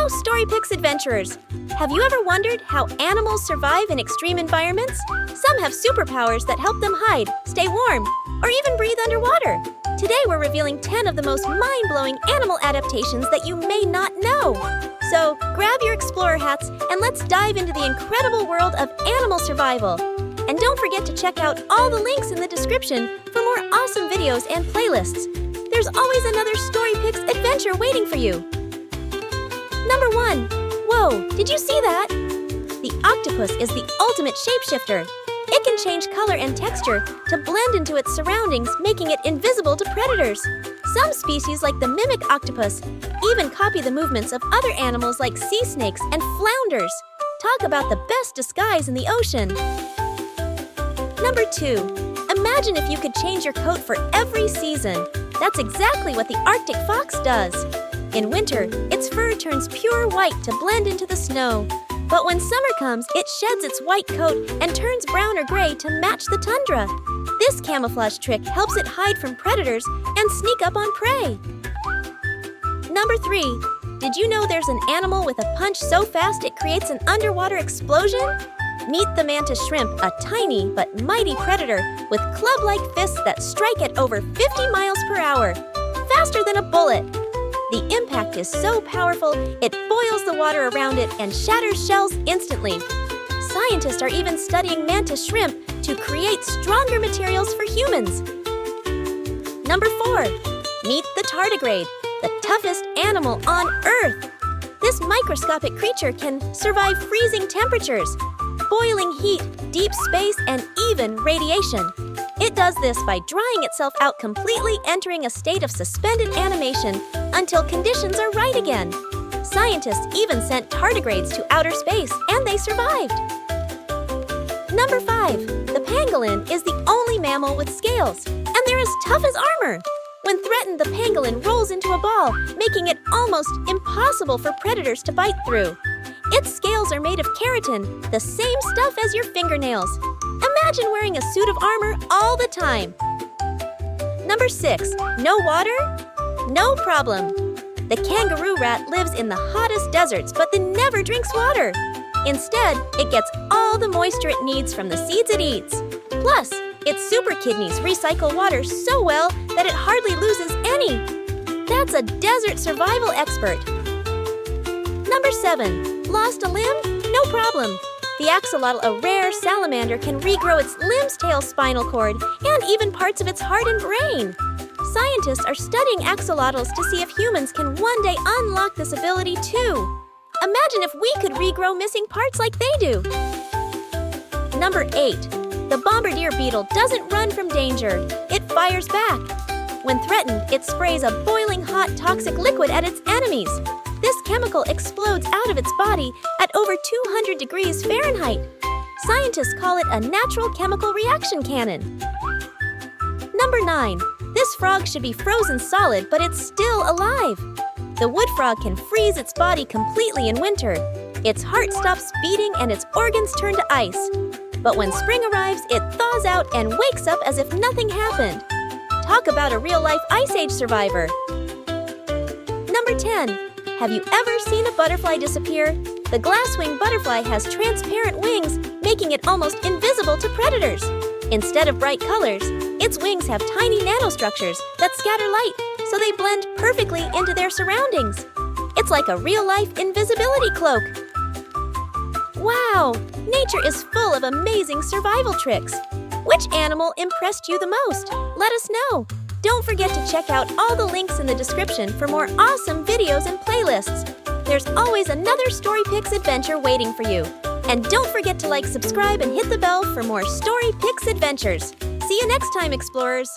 Hello, StoryPix adventurers! Have you ever wondered how animals survive in extreme environments? Some have superpowers that help them hide, stay warm, or even breathe underwater. Today we're revealing 10 of the most mind-blowing animal adaptations that you may not know. So grab your explorer hats and let's dive into the incredible world of animal survival. And don't forget to check out all the links in the description for more awesome videos and playlists. There's always another StoryPix adventure waiting for you. Number 1. Whoa, did you see that? The octopus is the ultimate shapeshifter. It can change color and texture to blend into its surroundings, making it invisible to predators. Some species, like the mimic octopus, even copy the movements of other animals like sea snakes and flounders. Talk about the best disguise in the ocean. Number 2. Imagine if you could change your coat for every season. That's exactly what the Arctic fox does. In winter, its fur turns pure white to blend into the snow. But when summer comes, it sheds its white coat and turns brown or gray to match the tundra. This camouflage trick helps it hide from predators and sneak up on prey. Number 3. Did you know there's an animal with a punch so fast it creates an underwater explosion? Meet the mantis shrimp, a tiny but mighty predator with club-like fists that strike at over 50 miles per hour, faster than a bullet. The impact is so powerful, it boils the water around it and shatters shells instantly. Scientists are even studying mantis shrimp to create stronger materials for humans. Number 4. Meet the tardigrade, the toughest animal on Earth. This microscopic creature can survive freezing temperatures, boiling heat, deep space, and even radiation. It does this by drying itself out completely, entering a state of suspended animation until conditions are right again. Scientists even sent tardigrades to outer space, and they survived. Number 5. The pangolin is the only mammal with scales, and they're as tough as armor. When threatened, the pangolin rolls into a ball, making it almost impossible for predators to bite through. Its scales are made of keratin, the same stuff as your fingernails. Imagine wearing a suit of armor all the time. Number 6. No water? No problem. The kangaroo rat lives in the hottest deserts, but then never drinks water. Instead, it gets all the moisture it needs from the seeds it eats. Plus, its super kidneys recycle water so well that it hardly loses any. That's a desert survival expert. Number 7. Lost a limb? No problem. The axolotl, a rare salamander, can regrow its limbs, tail, spinal cord, and even parts of its heart and brain. Scientists are studying axolotls to see if humans can one day unlock this ability too. Imagine if we could regrow missing parts like they do. Number 8. The bombardier beetle doesn't run from danger. It fires back. When threatened, it sprays a boiling hot toxic liquid at its enemies. This chemical explodes out of its body at over 200 degrees Fahrenheit. Scientists call it a natural chemical reaction cannon. Number 9. This frog should be frozen solid, but it's still alive. The wood frog can freeze its body completely in winter. Its heart stops beating and its organs turn to ice. But when spring arrives, it thaws out and wakes up as if nothing happened. Talk about a real-life Ice Age survivor. Number 10. Have you ever seen a butterfly disappear? The glass-winged butterfly has transparent wings, making it almost invisible to predators. Instead of bright colors, its wings have tiny nanostructures that scatter light, so they blend perfectly into their surroundings. It's like a real-life invisibility cloak. Wow! Nature is full of amazing survival tricks. Which animal impressed you the most? Let us know. Don't forget to check out all the links in the description for more awesome videos and playlists. There's always another StoryPix adventure waiting for you. And don't forget to like, subscribe, and hit the bell for more StoryPix adventures. See you next time, explorers!